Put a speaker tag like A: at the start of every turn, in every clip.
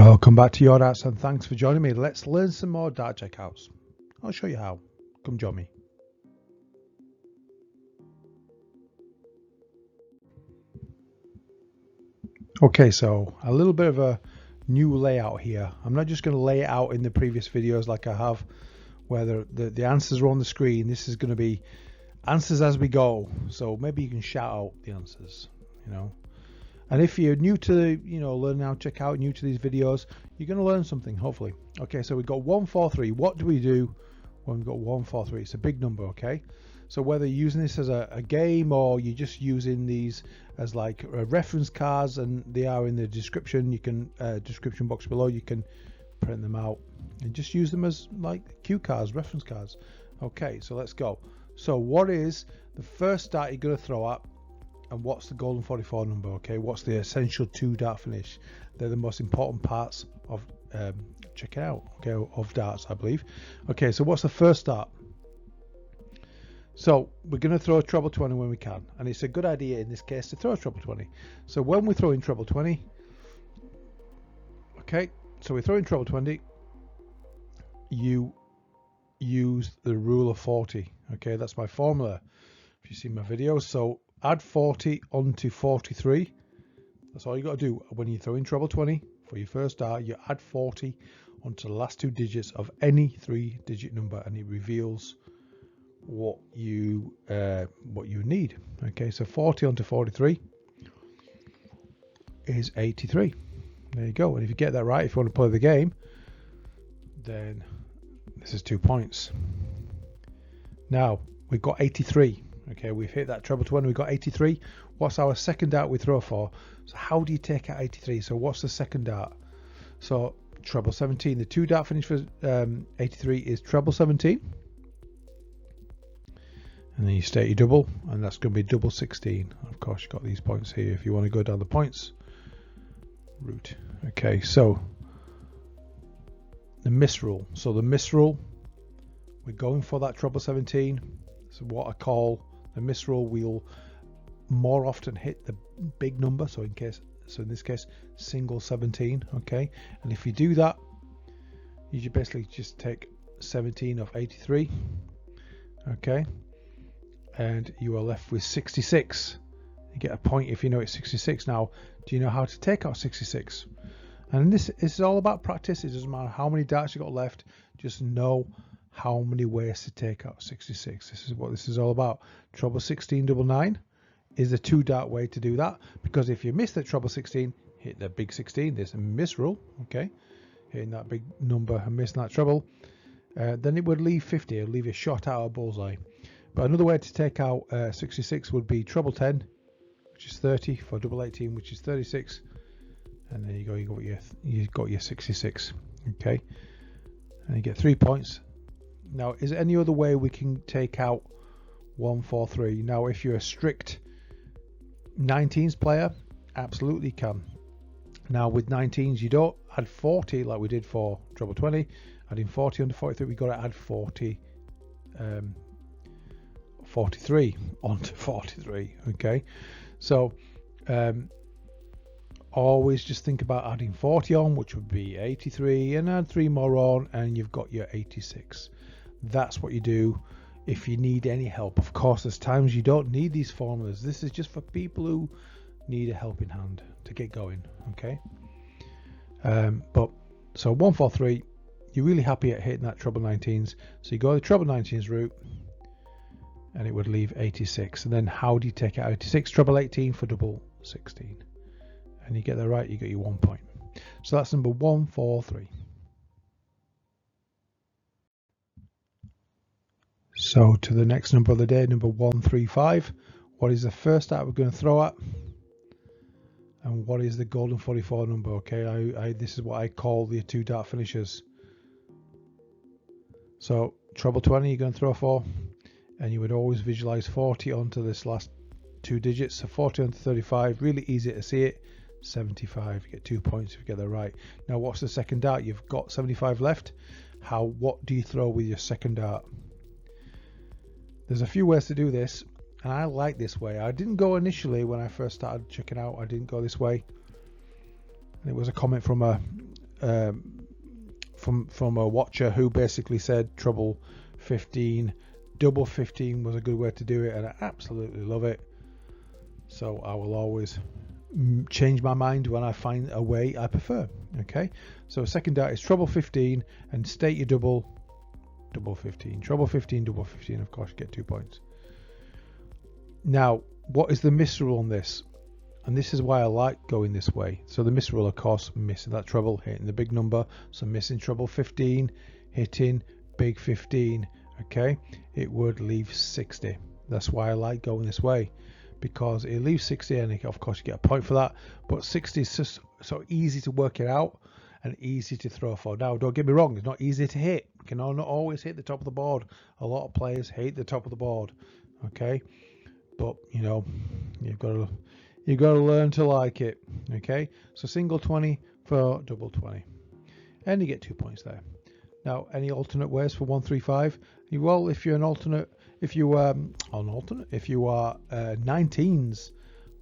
A: Welcome back to Your Darts and thanks for joining me. Let's learn some more dart checkouts. I'll show you how. Come join me. Okay, so a little bit of a new layout here. I'm not just going to lay it out in the previous videos like I have where the answers are on the screen. This is going to be answers as we go. So maybe you can shout out the answers, And if you're new to, learning how to check out, new to these videos, you're going to learn something, hopefully. Okay, so we've got 143. What do we do when we've got 143? It's a big number, okay? So whether you're using this as a game or you're just using these as like reference cards, and they are in the description, you can, description box below, you can print them out and just use them as like cue cards, reference cards. Okay, so let's go. So what is the first dart you're going to throw at? And what's the golden 44 number? Okay, what's the essential 2 dart finish? They're the most important parts of checking out, okay, of darts, I believe. Okay, so what's the first dart? So we're going to throw a treble 20 when we can, and it's a good idea in this case to throw a treble 20. So when we throw in treble 20, okay, so we throw in treble 20, you use the rule of 40. Okay, that's my formula if you see my videos. So add 40 onto 43. That's all you got to do when you throw in treble 20 for your first dart. You add 40 onto the last 2 digits of any 3-digit number, and it reveals what you need. Okay, so 40 onto 43 is 83. There you go. And if you get that right, if you want to play the game, then this is 2 points. Now we've got 83. Okay, we've hit that treble 20, we've got 83. What's our second dart we throw for? So how do you take out 83? So what's the second dart? So treble 17. The 2 dart finish for 83 is treble 17. And then you state your double, and that's going to be double 16. Of course, you've got these points here if you want to go down the points route. Okay, so the miss rule. So the miss rule, we're going for that treble 17. So what I call the miss rule, we'll more often hit the big number. So in this case, single 17. Okay, and if you do that, you should basically just take 17 off 83. Okay, and you are left with 66. You get a point if you know it's 66. Now, do you know how to take out 66? And this is all about practice. It doesn't matter how many darts you got left. Just know how many ways to take out 66. This is what this is all about. Treble 16 double 9 is a 2 dart way to do that, because if you miss the treble 16, hit the big 16. There's a miss rule. Okay, hitting that big number and missing that treble, then it would leave 50. It would leave a shot out of bullseye. But another way to take out 66 would be treble 10, which is 30, for double 18, which is 36, and there you go. You got your 66. Okay, and you get 3 points. Now, is there any other way we can take out 143? Now, if you're a strict 19s player, absolutely can. Now, with 19s, you don't add 40 like we did for treble 20. Adding 40 under 43, we've got to add 43 onto 43. Okay, so always just think about adding 40 on, which would be 83, and add 3 more on, and you've got your 86. That's what you do if you need any help. Of course, there's times you don't need these formulas. This is just for people who need a helping hand to get going. Okay, but so 143, you're really happy at hitting that treble 19s, so you go the treble 19s route, and it would leave 86. And then how do you take out 86? Treble 18 for double 16, and you get that right, you get your 1 point. So that's number 143. So to the next number of the day, number 135. What is the first dart we're going to throw at? And what is the golden 44 number? Okay, this is what I call the 2 dart finishers. So treble 20 you're going to throw for, and you would always visualize 40 onto this last 2 digits. So 40 onto 35, really easy to see it. 75, you get 2 points if you get that right. Now, what's the second dart? You've got 75 left. What do you throw with your second dart? There's a few ways to do this, and I like this way. I didn't go initially when I first started checking out. I didn't go this way. And it was a comment from a from a watcher who basically said treble 15, double 15 was a good way to do it, and I absolutely love it. So I will always change my mind when I find a way I prefer. Okay, so second dart is treble 15 and state your double 15. Treble 15, double 15, of course you get 2 points. Now, what is the miss rule on this? And this is why I like going this way. So the miss rule, of course, missing that treble, hitting the big number. So missing treble 15, hitting big 15, okay, it would leave 60. That's why I like going this way, because it leaves 60, and of course you get a point for that. But 60 is just so easy to work it out and easy to throw for. Now, don't get me wrong, it's not easy to hit. You can not always hit the top of the board. A lot of players hate the top of the board, okay, but you know, you've got to learn to like it. Okay, so single 20 for double 20, and you get 2 points there. Now, any alternate ways for 135? Well, if you're an alternate, if you are 19s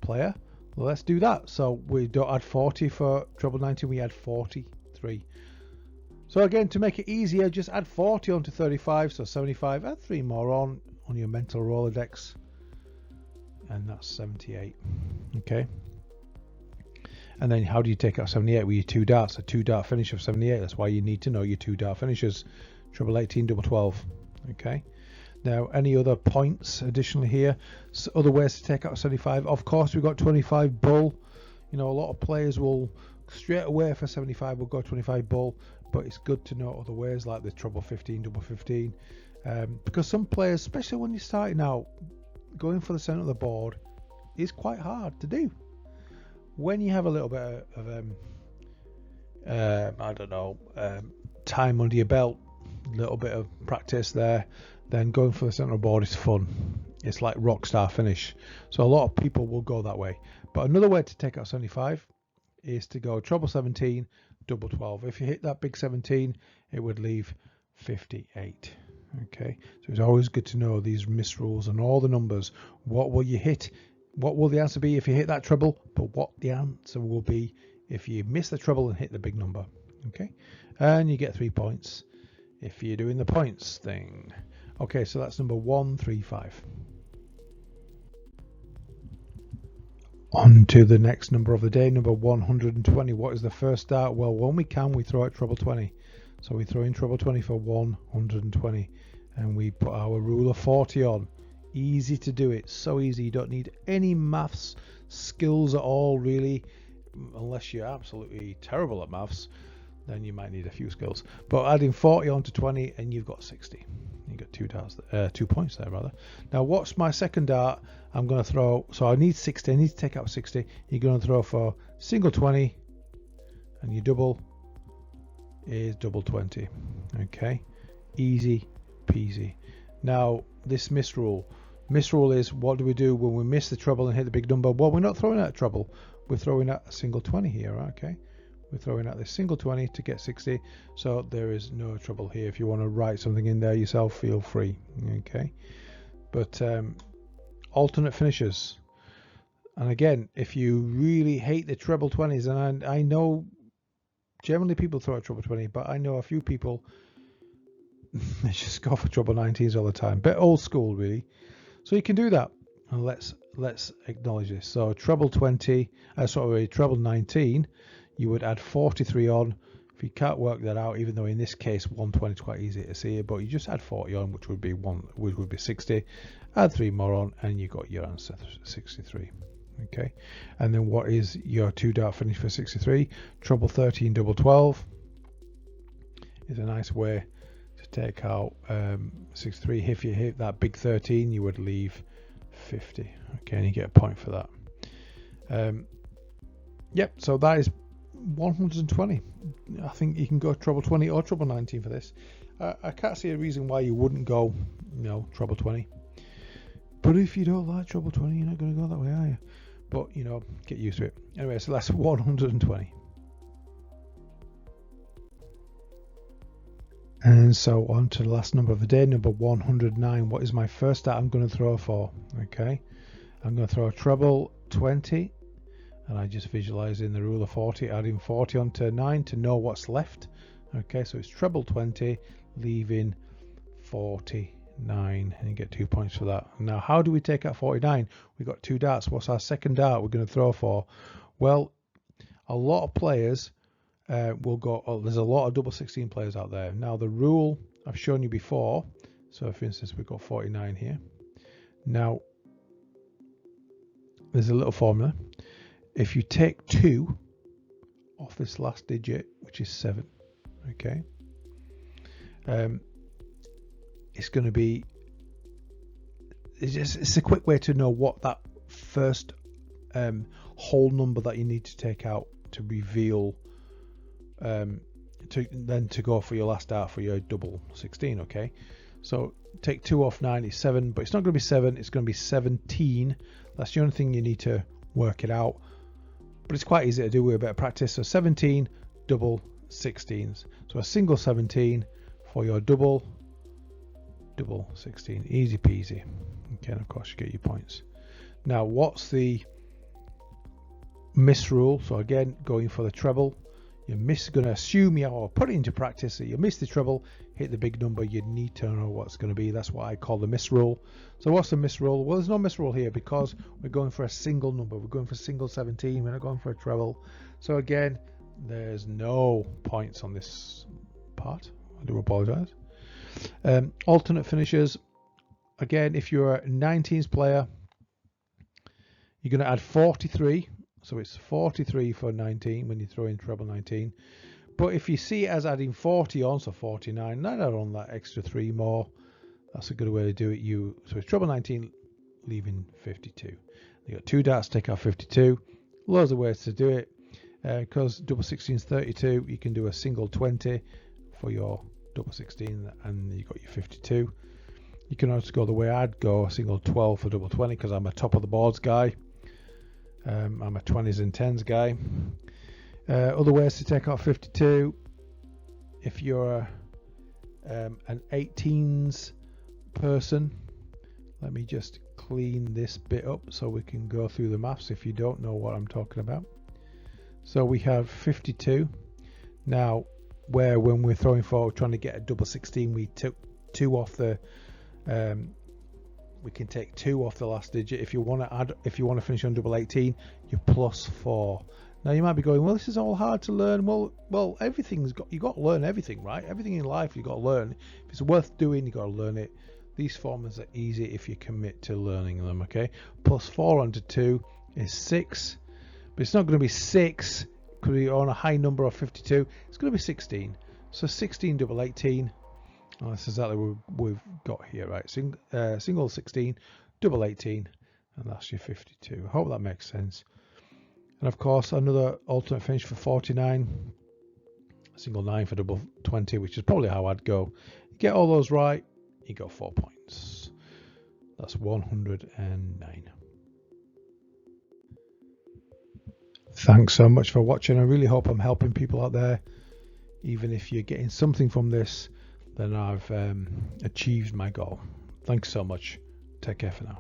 A: player, well, let's do that. So we don't add 40 for treble 19, we add 43. So again, to make it easier, just add 40 onto 35, so 75. Add 3 more on your mental Rolodex, and that's 78. Okay, and then how do you take out 78? With your 2 darts, a 2 dart finish of 78. That's why you need to know your 2 dart finishes. Treble 18, double 12. Okay, now any other points additionally here? So other ways to take out 75? Of course, we've got 25 bull. You know, a lot of players will straight away for 75 will go 25 bull, but it's good to know other ways like the treble 15, double 15, because some players, especially when you're starting out, going for the center of the board is quite hard to do. When you have a little bit of time under your belt, a little bit of practice there, then going for the center of the board is fun. It's like rock star finish. So a lot of people will go that way. But another way to take out 75 is to go treble 17, double 12. If you hit that big 17, it would leave 58. Okay, so it's always good to know these miss rules and all the numbers. What will you hit? What will the answer be if you hit that treble? But what the answer will be if you miss the treble and hit the big number. Okay, and you get 3 points if you're doing the points thing. Okay, so that's number 135. On to the next number of the day, number 120. What is the first dart? Well, when we can, we throw out treble 20. So we throw in treble 20 for 120, and we put our rule of 40 on. Easy to do it, so easy. You don't need any maths skills at all, really, unless you're absolutely terrible at maths. Then you might need a few skills. But adding 40 onto 20, and you've got 60. You got 2 points there, rather. Now, what's my second dart? I'm going to throw. So I need 60. I need to take out 60. You're going to throw for single 20, and your double is double 20. Okay, easy peasy. Now, this miss rule is, what do we do when we miss the treble and hit the big number? Well, we're not throwing out treble, we're throwing out a single 20 here. Okay, we're throwing out this single 20 to get 60, so there is no trouble here. If you want to write something in there yourself, feel free. Okay, but alternate finishes, and again, if you really hate the treble 20s, and I know generally people throw out treble 20, but I know a few people they just go for treble 19s all the time. Bit old school, really. So you can do that, and let's acknowledge this. So treble 19, you would add 43 on. If you can't work that out, even though in this case 120 is quite easy to see, but you just add 40 on, which would be 60. Add 3 more on, and you got your answer, 63. Okay, and then what is your 2 dart finish for 63? Treble 13, double 12 is a nice way to take out 63. If you hit that big 13, you would leave 50. Okay, and you get a point for that. Yep, so that is 120. I think you can go treble 20 or treble 19 for this. I can't see a reason why you wouldn't go, treble 20. But if you don't like treble 20, you're not going to go that way, are you? But, get used to it. Anyway, so that's 120. And so on to the last number of the day, number 109. What is my first dart I'm going to throw for? Okay, I'm going to throw a treble 20, and I just visualize in the rule of 40, adding 40 onto 9 to know what's left. Okay, so it's treble 20, leaving 49, and you get 2 points for that. Now, how do we take out 49? We've got 2 darts. What's our second dart we're going to throw for? Well, a lot of players will go, there's a lot of double 16 players out there. Now, the rule I've shown you before, so for instance, we've got 49 here. Now, there's a little formula. If you take 2 off this last digit, which is 7, okay, it's going to be, it's a quick way to know what that first whole number that you need to take out to reveal, to go for your last dart for your double 16. Okay, so take 2 off 9 is 7, but it's not going to be 7, it's going to be 17. That's the only thing you need to work it out, but it's quite easy to do with a bit of practice. So 17 double 16s, so a single 17 for your double 16, easy peasy. Okay, and of course you get your points. Now, what's the miss rule? So again, going for the treble, you're going to assume you or put it into practice that you miss the treble, hit the big number. You need to know what's going to be. That's what I call the miss rule. So what's the miss rule? Well, there's no miss rule here because we're going for a single number. We're going for single 17. We're not going for a treble. So again, there's no points on this part. I do apologize. Alternate finishes. Again, if you're a 19s player, you're going to add 43. So it's 43 for 19 when you throw in treble 19. But if you see it as adding 40 on, so 49, then add on that extra 3 more. That's a good way to do it. So it's treble 19, leaving 52. You got 2 darts, take out 52. Loads of ways to do it. Because double 16 is 32, you can do a single 20 for your double 16, and you got your 52. You can also go the way I'd go, a single 12 for double 20, because I'm a top of the boards guy. I'm a 20s and 10s guy. Other ways to take out 52, if you're an 18s person, let me just clean this bit up so we can go through the maths if you don't know what I'm talking about. So we have 52. Now, where when we're throwing for trying to get a double 16, we took 2 off the we can take 2 off the last digit. If you want to finish on double 18, you're plus 4. Now you might be going, well, this is all hard to learn. Well, you got to learn everything, right? Everything in life you got to learn. If it's worth doing, you got to learn it. These formulas are easy if you commit to learning them. Okay, plus 4 onto 2 is 6, but it's not going to be 6 because you're on a high number of 52. It's going to be 16. So 16 double 18. Oh, that's exactly what we've got here, right? Single 16, double 18, and that's your 52. I hope that makes sense. And of course, another alternate finish for 49, single 9 for double 20, which is probably how I'd go. Get all those right, you got 4 points. That's 109. Thanks so much for watching. I really hope I'm helping people out there. Even if you're getting something from this, then I've achieved my goal. Thanks so much. Take care for now.